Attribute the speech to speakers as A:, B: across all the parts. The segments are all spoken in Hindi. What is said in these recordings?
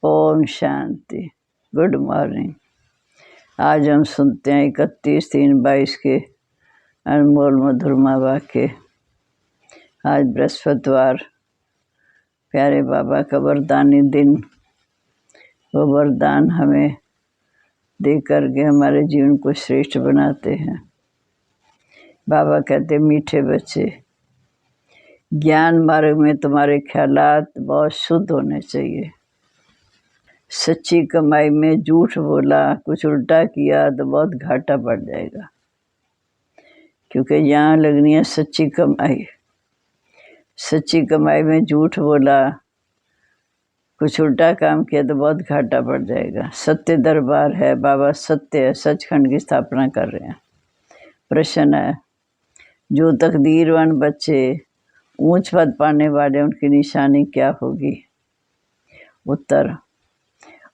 A: ओम शांति। Good morning. आज हम सुनते हैं 31/3/22 के अनमोल मधुरमा वाक्य। आज बृहस्पतिवार, प्यारे बाबा का वरदानी दिन। वो वरदान हमें दे करके हमारे जीवन को श्रेष्ठ बनाते हैं। बाबा कहते, मीठे बच्चे, ज्ञान मार्ग में तुम्हारे ख्यालात बहुत शुद्ध होने चाहिए। सच्ची कमाई में झूठ बोला, कुछ उल्टा किया तो बहुत घाटा पड़ जाएगा, क्योंकि यहाँ लगनी है सच्ची कमाई। सच्ची कमाई में झूठ बोला, कुछ उल्टा काम किया तो बहुत घाटा पड़ जाएगा। सत्य दरबार है, बाबा सत्य है, सचखंड की स्थापना कर रहे हैं। प्रश्न है, जो तकदीरवान बच्चे ऊंच पद पाने वाले, उनकी निशानी क्या होगी? उत्तर,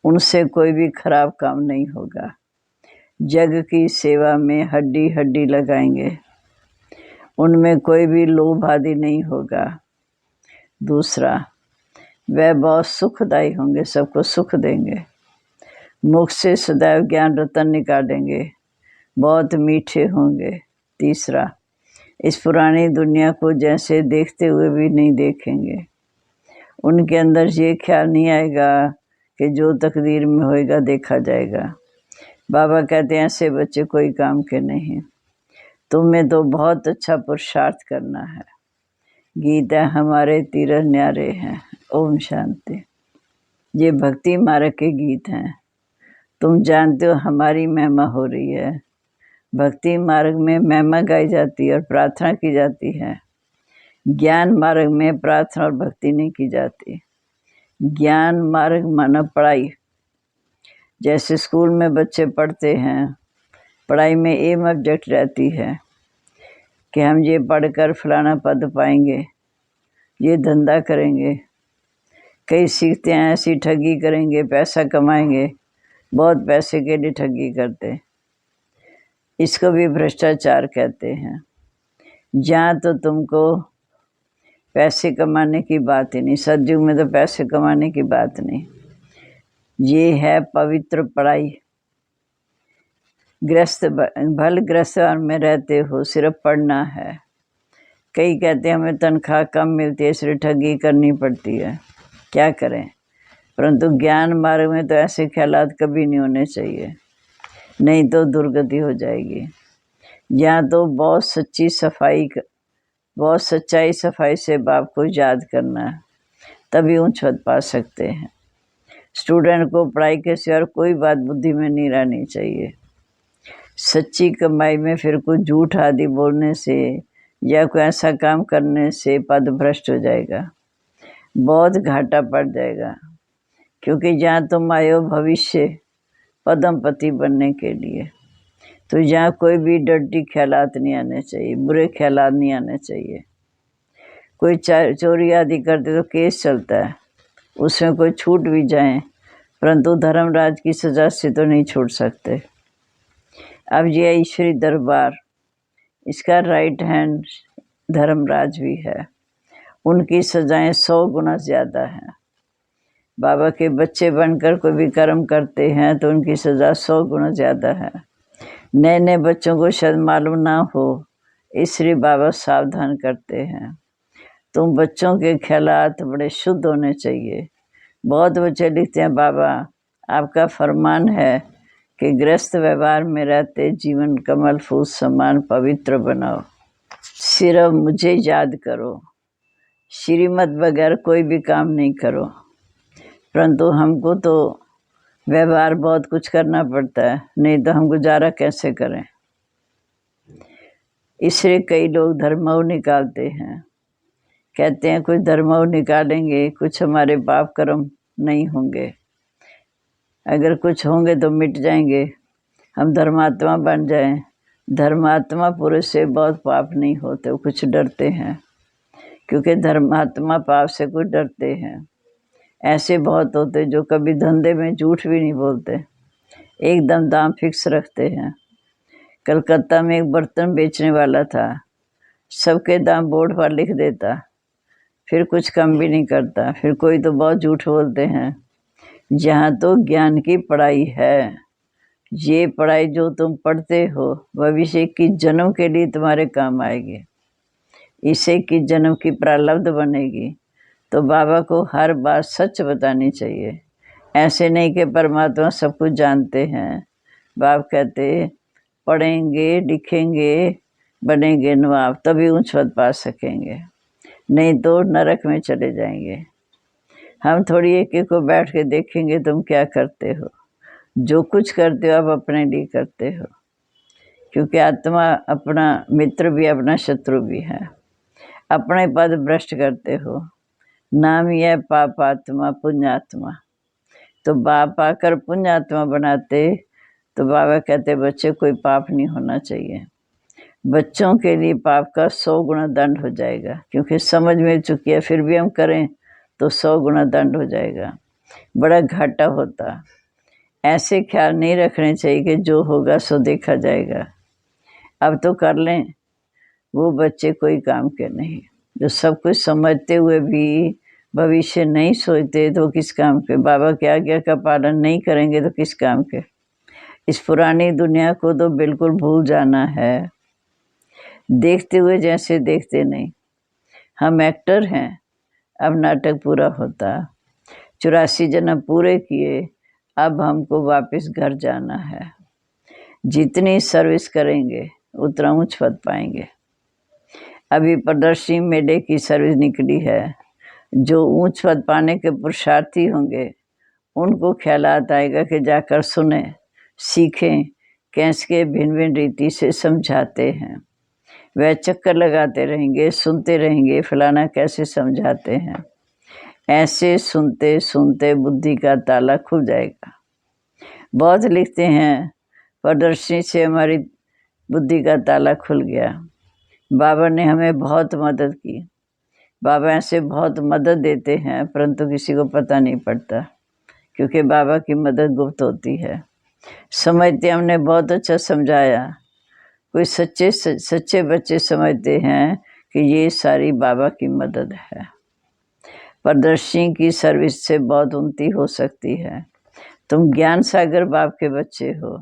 A: उनसे कोई भी खराब काम नहीं होगा। जग की सेवा में हड्डी हड्डी लगाएंगे। उनमें कोई भी लोभ आदि नहीं होगा। दूसरा, वह बहुत सुखदायी होंगे, सबको सुख देंगे। मुख से सदैव ज्ञान रतन निकालेंगे, बहुत मीठे होंगे। तीसरा, इस पुरानी दुनिया को जैसे देखते हुए भी नहीं देखेंगे। उनके अंदर ये ख्याल नहीं आएगा कि जो तकदीर में होएगा देखा जाएगा। बाबा कहते हैं, ऐसे बच्चे कोई काम के नहीं। तुम्हें तो बहुत अच्छा पुरुषार्थ करना है। गीत है, हमारे तीरथ न्यारे हैं। ओम शांति। ये भक्ति मार्ग के गीत हैं। तुम जानते हो हमारी महिमा हो रही है। भक्ति मार्ग में महिमा गाई जाती है और प्रार्थना की जाती है। ज्ञान मार्ग में प्रार्थना और भक्ति नहीं की जाती। ज्ञान मार्ग माना पढ़ाई। जैसे स्कूल में बच्चे पढ़ते हैं, पढ़ाई में एम ऑब्जेक्ट रहती है कि हम ये पढ़कर फलाना पद पाएंगे, ये धंधा करेंगे। कई सीखते हैं ऐसी ठगी करेंगे, पैसा कमाएंगे, बहुत पैसे के लिए ठगी करते। इसको भी भ्रष्टाचार कहते हैं। जहाँ तो तुमको पैसे कमाने की बात ही नहीं, सतयुग में तो पैसे कमाने की बात नहीं। ये है पवित्र पढ़ाई। भल गृहस्थ में रहते हो, सिर्फ पढ़ना है। कई कहते हैं हमें तनख्वाह कम मिलती है, इसलिए ठगी करनी पड़ती है। क्या करें? परंतु ज्ञान मार्ग में तो ऐसे ख्यालात कभी नहीं होने चाहिए, नहीं तो दुर्गति हो जाएगी। यहाँ तो बहुत सच्चाई सफाई से बाप को याद करना है, तभी ऊंच पद पा सकते हैं। स्टूडेंट को पढ़ाई के सिवा कोई बात बुद्धि में नहीं रहनी चाहिए। सच्ची कमाई में फिर कुछ झूठ आदि बोलने से या कोई ऐसा काम करने से पद भ्रष्ट हो जाएगा, बहुत घाटा पड़ जाएगा। क्योंकि जहाँ तुम आए हो भविष्य पदमपति बनने के लिए, तो यहाँ कोई भी डर्टी ख्यालात नहीं आने चाहिए, बुरे ख्यालात नहीं आने चाहिए। कोई चोरी आदि करते तो केस चलता है, उसमें कोई छूट भी जाए, परंतु धर्मराज की सजा से तो नहीं छूट सकते। अब ये ईश्वरी दरबार, इसका राइट हैंड धर्मराज भी है। उनकी सजाएं 100 गुना ज़्यादा हैं। बाबा के बच्चे बनकर कोई भी कर्म करते हैं तो उनकी सज़ा 100 गुना ज़्यादा है। नए नए बच्चों को शायद मालूम ना हो, इसलिए बाबा सावधान करते हैं। तुम बच्चों के ख्यालात बड़े शुद्ध होने चाहिए। बहुत बच्चे लिखते हैं, बाबा आपका फरमान है कि गृहस्थ व्यवहार में रहते जीवन कमल फूल समान पवित्र बनाओ। सिर्फ मुझे याद करो, श्रीमत बगैर कोई भी काम नहीं करो। परंतु हमको तो व्यवहार बहुत कुछ करना पड़ता है, नहीं तो हम गुजारा कैसे करें। इसलिए कई लोग धर्मऊ निकालते हैं, कहते हैं कुछ धर्मऊ निकालेंगे, कुछ हमारे पाप कर्म नहीं होंगे। अगर कुछ होंगे तो मिट जाएंगे, हम धर्मात्मा बन जाएं। धर्मात्मा पुरुष से बहुत पाप नहीं होते, वो कुछ डरते हैं, क्योंकि धर्मात्मा पाप से कुछ डरते हैं। ऐसे बहुत होते जो कभी धंधे में झूठ भी नहीं बोलते, एकदम दाम फिक्स रखते हैं। कलकत्ता में एक बर्तन बेचने वाला था, सबके दाम बोर्ड पर लिख देता, फिर कुछ कम भी नहीं करता। फिर कोई तो बहुत झूठ बोलते हैं, जहाँ तो ज्ञान की पढ़ाई है। ये पढ़ाई जो तुम पढ़ते हो भविष्य की जन्म के लिए तुम्हारे काम आएगी, इसे की जन्म की प्रारब्ध बनेगी। तो बाबा को हर बात सच बतानी चाहिए। ऐसे नहीं कि परमात्मा सब कुछ जानते हैं। बाप कहते पढ़ेंगे लिखेंगे बनेंगे नवाब तभी ऊंच पद पा सकेंगे, नहीं तो नरक में चले जाएंगे। हम थोड़ी एक एक को बैठ के देखेंगे तुम क्या करते हो। जो कुछ करते हो आप अपने लिए करते हो, क्योंकि आत्मा अपना मित्र भी अपना शत्रु भी है। अपने पद भ्रष्ट करते हो। नाम ही है पापात्मा पुण्यात्मा। तो बाप आकर पुण्यात्मा बनाते तो बाबा कहते बच्चे कोई पाप नहीं होना चाहिए। बच्चों के लिए पाप का 100 गुना दंड हो जाएगा, क्योंकि समझ में चुकी है, फिर भी हम करें तो 100 गुना दंड हो जाएगा, बड़ा घाटा होता। ऐसे ख्याल नहीं रखने चाहिए कि जो होगा सो देखा जाएगा। अब तो कर लें, वो बच्चे कोई काम के नहीं। जो सब कुछ समझते हुए भी भविष्य नहीं सोचते तो किस काम के। बाबा की आज्ञा का पालन नहीं करेंगे तो किस काम के। इस पुरानी दुनिया को तो बिल्कुल भूल जाना है, देखते हुए जैसे देखते नहीं। हम एक्टर हैं, अब नाटक पूरा होता। 84 जन्म पूरे किए, अब हमको वापस घर जाना है। जितनी सर्विस करेंगे उतना ऊंच पद पाएंगे। अभी प्रदर्शनी मेले की सर्विस निकली है। जो ऊंच पद पाने के पुरुषार्थी होंगे उनको ख्यालात आएगा कि जाकर सुने सीखें कैसे भिन्न भिन्न रीति से समझाते हैं। वह चक्कर लगाते रहेंगे, सुनते रहेंगे फलाना कैसे समझाते हैं। ऐसे सुनते सुनते बुद्धि का ताला खुल जाएगा। बहुत लिखते हैं प्रदर्शनी से हमारी बुद्धि का ताला खुल गया। बाबा ने हमें बहुत मदद की। बाबा ऐसे बहुत मदद देते हैं परंतु किसी को पता नहीं पड़ता, क्योंकि बाबा की मदद गुप्त होती है। समझते हमने बहुत अच्छा समझाया। कोई सच्चे बच्चे समझते हैं कि ये सारी बाबा की मदद है। प्रदर्शनी की सर्विस से बहुत उन्नति हो सकती है। तुम ज्ञान सागर बाप के बच्चे हो।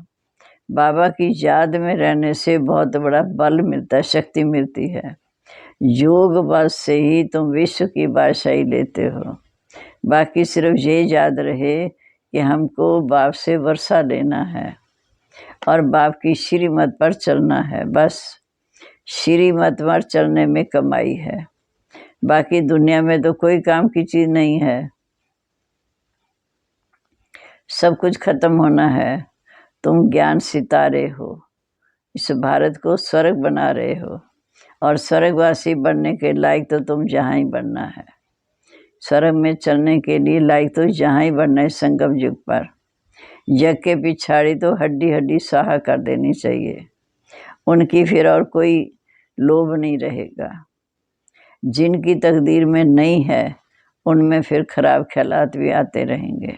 A: बाबा की याद में रहने से बहुत बड़ा बल मिलता है, शक्ति मिलती है। योग बल से ही तुम विश्व की बादशाही लेते हो। बाकी सिर्फ ये याद रहे कि हमको बाप से वर्षा लेना है और बाप की श्रीमत पर चलना है। बस श्रीमत पर चलने में कमाई है। बाकी दुनिया में तो कोई काम की चीज़ नहीं है, सब कुछ खत्म होना है। तुम ज्ञान सितारे हो, इस भारत को स्वर्ग बना रहे हो और स्वर्गवासी बनने के लायक तो तुम जहाँ ही बनना है। स्वर्ग में चलने के लिए लायक तो जहाँ ही बनना है। संगम युग पर यज्ञ के पिछाड़ी तो हड्डी हड्डी सहा कर देनी चाहिए। उनकी फिर और कोई लोभ नहीं रहेगा। जिनकी तकदीर में नहीं है उनमें फिर खराब ख्यालात भी आते रहेंगे।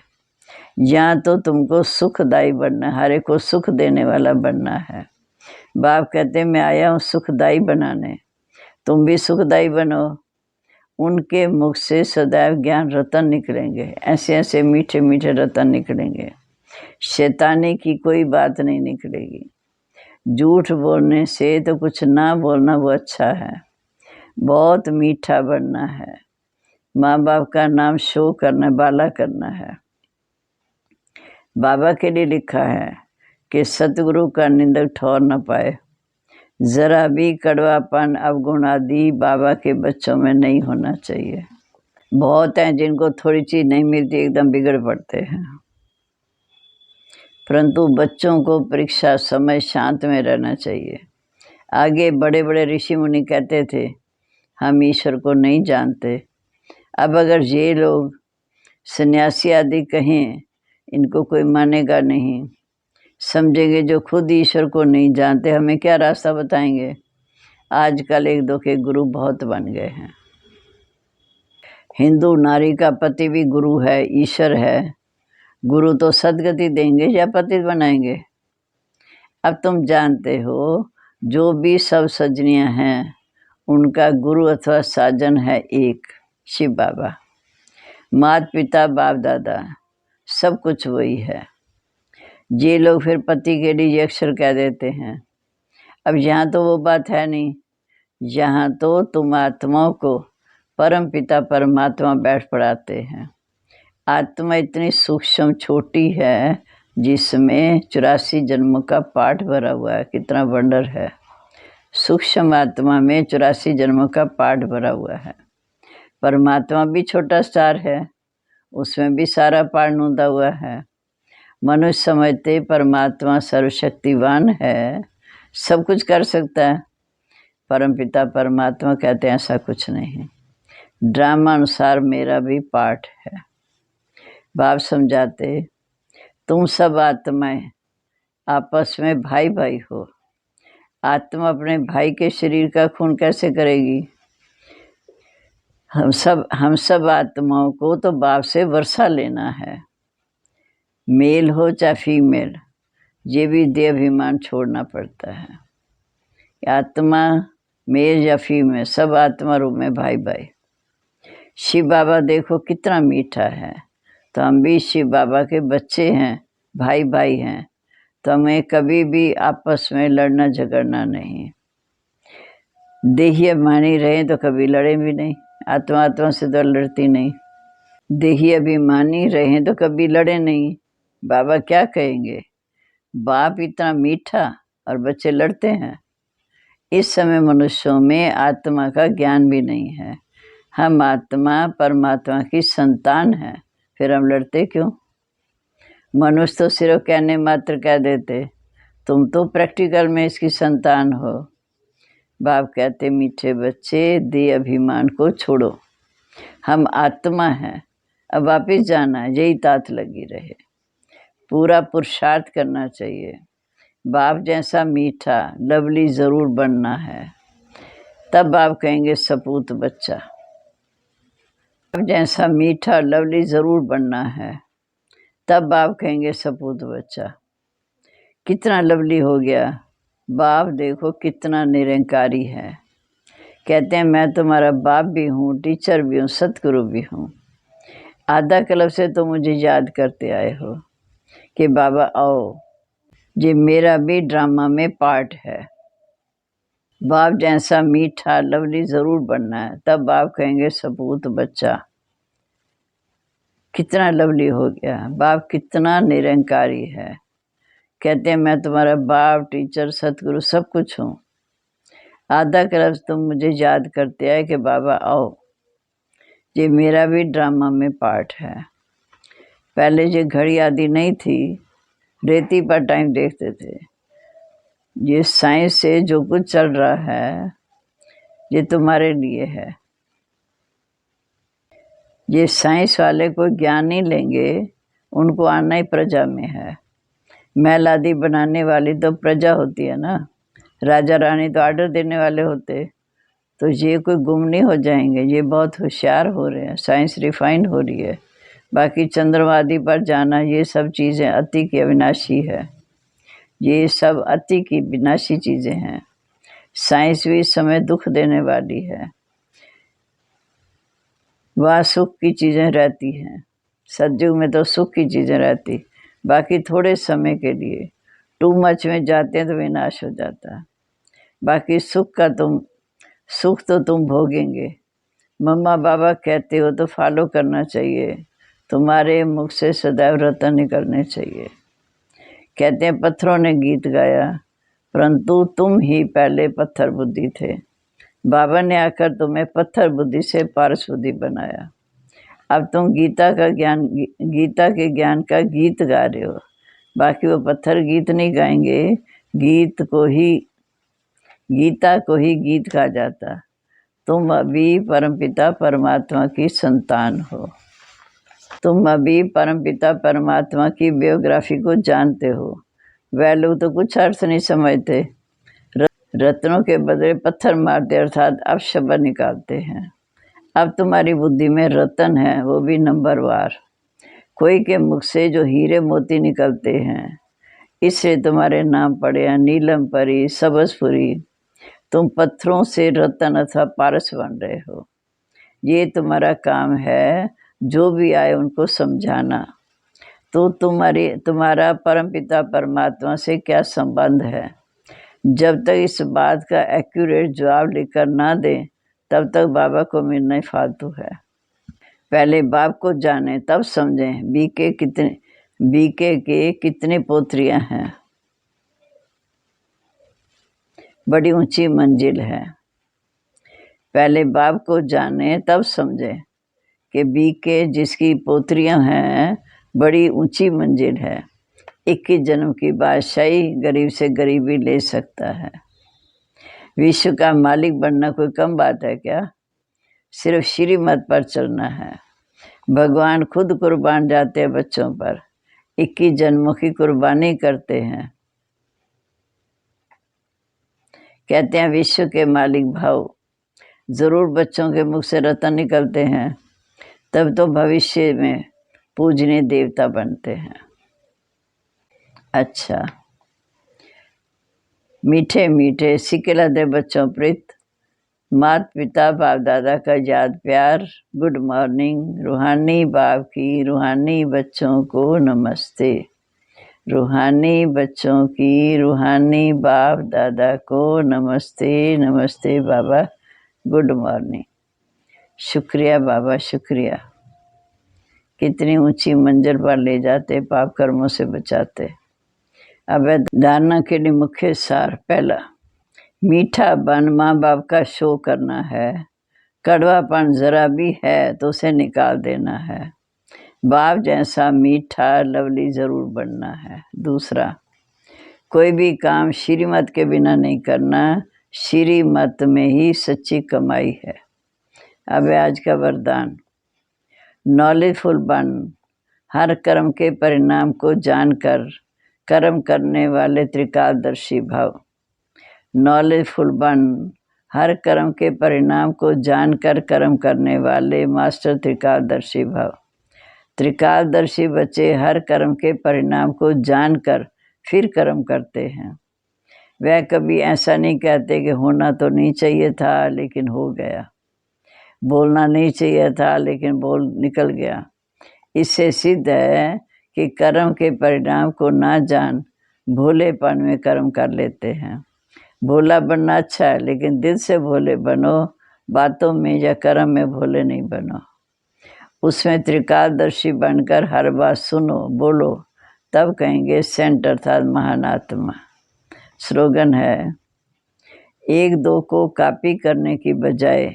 A: यहाँ तो तुमको सुखदायी बनना है, हर एक को सुख देने वाला बनना है। बाप कहते मैं आया हूँ सुखदायी बनाने, तुम भी सुखदायी बनो। उनके मुख से सदैव ज्ञान रतन निकलेंगे, ऐसे ऐसे मीठे मीठे रतन निकलेंगे। शैतानी की कोई बात नहीं निकलेगी। झूठ बोलने से तो कुछ ना बोलना वो अच्छा है। बहुत मीठा बनना है, माँ बाप का नाम शो करना, बाला करना है। बाबा के लिए लिखा है कि सतगुरु का निंदक ठौर न पाए। जरा भी कड़वापन अवगुण आदि बाबा के बच्चों में नहीं होना चाहिए। बहुत हैं जिनको थोड़ी चीज़ नहीं मिलती एकदम बिगड़ पड़ते हैं, परंतु बच्चों को परीक्षा समय शांत में रहना चाहिए। आगे बड़े बड़े ऋषि मुनि कहते थे हम ईश्वर को नहीं जानते। अब अगर ये लोग सन्यासी आदि कहें इनको कोई मानेगा नहीं, समझेंगे जो खुद ईश्वर को नहीं जानते हमें क्या रास्ता बताएंगे। आजकल एक दो के गुरु बहुत बन गए हैं। हिंदू नारी का पति भी गुरु है, ईश्वर है। गुरु तो सदगति देंगे या पतित बनाएंगे। अब तुम जानते हो जो भी सब सजनियाँ हैं उनका गुरु अथवा साजन है एक शिव बाबा। माता पिता बाप दादा सब कुछ वही है। ये लोग फिर पति के लिए अक्षर कह देते हैं। अब यहाँ तो वो बात है नहीं, यहाँ तो तुम आत्माओं को परम पिता परमात्मा बैठ पढ़ाते हैं। आत्मा इतनी सूक्ष्म छोटी है जिसमें 84 जन्मों का पाठ भरा हुआ है। कितना वंडर है। सूक्ष्म आत्मा में 84 जन्मों का पाठ भरा हुआ है। परमात्मा भी छोटा स्टार है, उसमें भी सारा पाठ नूंदा हुआ है। मनुष्य समझते परमात्मा सर्वशक्तिवान है, सब कुछ कर सकता है। परमपिता परमात्मा कहते हैं ऐसा कुछ नहीं, ड्रामा अनुसार मेरा भी पाठ है। बाप समझाते तुम सब आत्माएं आपस में भाई भाई हो। आत्मा अपने भाई के शरीर का खून कैसे करेगी? हम सब आत्माओं को तो बाप से वर्षा लेना है। मेल हो चाहे फीमेल, ये भी देह अभिमान छोड़ना पड़ता है। आत्मा मेल या फीमेल, सब आत्मा रूप में भाई भाई। शिव बाबा देखो कितना मीठा है, तो हम भी शिव बाबा के बच्चे हैं, भाई भाई हैं, तो हमें कभी भी आपस में लड़ना झगड़ना नहीं। देही अभिमानी रहे तो कभी लड़े भी नहीं। आत्मा आत्मा से तो लड़ती नहीं। देही अभिमानी रहे तो कभी लड़े नहीं। बाबा क्या कहेंगे? बाप इतना मीठा और बच्चे लड़ते हैं। इस समय मनुष्यों में आत्मा का ज्ञान भी नहीं है। हम आत्मा परमात्मा की संतान हैं, फिर हम लड़ते क्यों? मनुष्य तो सिर्फ कहने मात्र कह देते, तुम तो प्रैक्टिकल में इसकी संतान हो। बाप कहते मीठे बच्चे, देह अभिमान को छोड़ो, हम आत्मा हैं, अब वापिस जाना है, यही तात लगी रहे। पूरा पुरुषार्थ करना चाहिए। बाप जैसा मीठा लवली ज़रूर बनना है, तब बाप कहेंगे सपूत बच्चा। बाप जैसा मीठा लवली ज़रूर बनना है, तब बाप कहेंगे सपूत बच्चा। कितना लवली हो गया। बाप देखो कितना निरंकारी है। कहते हैं मैं तुम्हारा बाप भी हूँ, टीचर भी हूँ, सतगुरु भी हूँ। आधा कल्प से तो मुझे याद करते आए हो कि बाबा आओ, ये मेरा भी ड्रामा में पार्ट है। बाप जैसा मीठा लवली ज़रूर बनना है, तब बाप कहेंगे सपूत बच्चा। कितना लवली हो गया। बाप कितना निरंकारी है। कहते हैं मैं तुम्हारा बाप, टीचर, सतगुरु सब कुछ हूँ। आधा कल्प तुम मुझे याद करते आए कि बाबा आओ, ये मेरा भी ड्रामा में पार्ट है। पहले ये घड़ी आदि नहीं थी, रेती पर टाइम देखते थे। ये साइंस से जो कुछ चल रहा है ये तुम्हारे लिए है। ये साइंस वाले कोई ज्ञान नहीं लेंगे, उनको आना ही प्रजा में है। महल आदि बनाने वाली तो प्रजा होती है ना, राजा रानी तो आर्डर देने वाले होते। तो ये कोई गुम नहीं हो जाएंगे, ये बहुत होशियार हो रहे हैं, साइंस रिफाइंड हो रही है। बाकी चंद्रमा आदि पर जाना, ये सब चीज़ें अति की अविनाशी है। ये सब अति की विनाशी चीज़ें हैं। साइंस भी इस समय दुख देने वाली है। वहाँ सुख की चीज़ें रहती हैं, सतयुग में तो सुख की चीज़ें रहती, बाकी थोड़े समय के लिए। टू मच में जाते हैं तो विनाश हो जाता है। बाकी सुख तो तुम भोगेंगे। मम्मा बाबा कहते हो तो फॉलो करना चाहिए। तुम्हारे मुख से सदैव रतन निकलने चाहिए। कहते हैं पत्थरों ने गीत गाया, परंतु तुम ही पहले पत्थर बुद्धि थे। बाबा ने आकर तुम्हें पत्थर बुद्धि से पारस बुद्धि बनाया। अब तुम गीता के ज्ञान का गीत गा रहे हो। बाकी वो पत्थर गीत नहीं गाएंगे, गीता को ही गीत कहा जाता। तुम अभी परमपिता परमात्मा की संतान हो। तुम अभी परमपिता परमात्मा की बायोग्राफी को जानते हो। वह लोग तो कुछ अर्थ नहीं समझते, रत्नों के बदले पत्थर मारते अर्थात अपशब्द निकालते हैं। अब तुम्हारी बुद्धि में रतन है, वो भी नंबरवार। कोई के मुख से जो हीरे मोती निकलते हैं, इससे तुम्हारे नाम पड़े हैं नीलम परी, सबसपुरी। तुम पत्थरों से रतन अथवा पारस बन रहे हो। ये तुम्हारा काम है, जो भी आए उनको समझाना। तो तुम्हारा परमपिता परमात्मा से क्या संबंध है? जब तक इस बात का एक्यूरेट जवाब लिखकर ना दें तब तक बाबा को मिलना ही फालतू है। पहले बाप को जाने तब समझें बीके के कितनी पोत्रियां हैं। बड़ी ऊंची मंजिल है। पहले बाप को जाने तब समझें कि बीके जिसकी पोत्रियां हैं बड़ी ऊंची मंजिल है। 21 जन्म की बादशाही गरीब से गरीबी ले सकता है। विश्व का मालिक बनना कोई कम बात है क्या? सिर्फ श्रीमत पर चलना है। भगवान खुद कुर्बान जाते हैं बच्चों पर, 21 जन्मों की कुर्बानी करते हैं। कहते हैं विश्व के मालिक भाव। जरूर बच्चों के मुख से रतन निकलते हैं, तब तो भविष्य में पूजनीय देवता बनते हैं। अच्छा, मीठे मीठे सिकला दे बच्चों प्रीत, माता पिता बाप दादा का याद प्यार। Good morning. रूहानी बाप की रूहानी बच्चों को नमस्ते। रूहानी बच्चों की रूहानी बाप दादा को नमस्ते। नमस्ते बाबा, गुड मॉर्निंग। शुक्रिया बाबा, शुक्रिया। कितनी ऊंची मंजिल पर ले जाते, पाप कर्मों से बचाते। अब धारणा के लिए मुख्य सार। पहला, मीठा बन माँ बाप का शो करना है। कड़वापन जरा भी है तो उसे निकाल देना है। बाप जैसा मीठा लवली जरूर बनना है। दूसरा, कोई भी काम श्रीमत के बिना नहीं करना। श्रीमत में ही सच्ची कमाई है। अब आज का वरदान। नॉलेजफुल बन, हर कर्म के परिणाम को जानकर कर्म करने वाले त्रिकालदर्शी भव। नॉलेजफुल बन, हर कर्म के परिणाम को जानकर कर्म करने वाले मास्टर त्रिकालदर्शी भव। त्रिकालदर्शी बच्चे हर कर्म के परिणाम को जानकर फिर कर्म करते हैं। वह कभी ऐसा नहीं कहते कि होना तो नहीं चाहिए था लेकिन हो गया, बोलना नहीं चाहिए था लेकिन बोल निकल गया। इससे सिद्ध है कि कर्म के परिणाम को ना जान भोलेपन में कर्म कर लेते हैं। भोला बनना अच्छा है, लेकिन दिल से भोले बनो, बातों में या कर्म में भोले नहीं बनो। उसमें त्रिकालदर्शी बनकर हर बात सुनो, बोलो, तब कहेंगे सेंट अर्थात महान आत्मा। स्लोगन है, एक दो को कॉपी करने की बजाय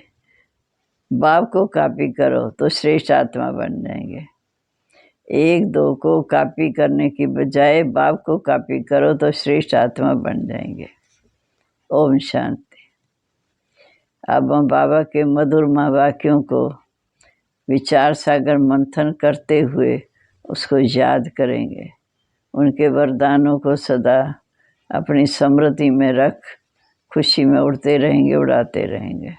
A: बाप को कॉपी करो तो श्रेष्ठ आत्मा बन जाएंगे। एक दो को कॉपी करने की बजाय बाप को कॉपी करो तो श्रेष्ठ आत्मा बन जाएंगे। ओम शांति। अब हम बाबा के मधुर वाक्यों को विचार सागर मंथन करते हुए उसको याद करेंगे। उनके वरदानों को सदा अपनी स्मृति में रख खुशी में उड़ते रहेंगे, उड़ाते रहेंगे।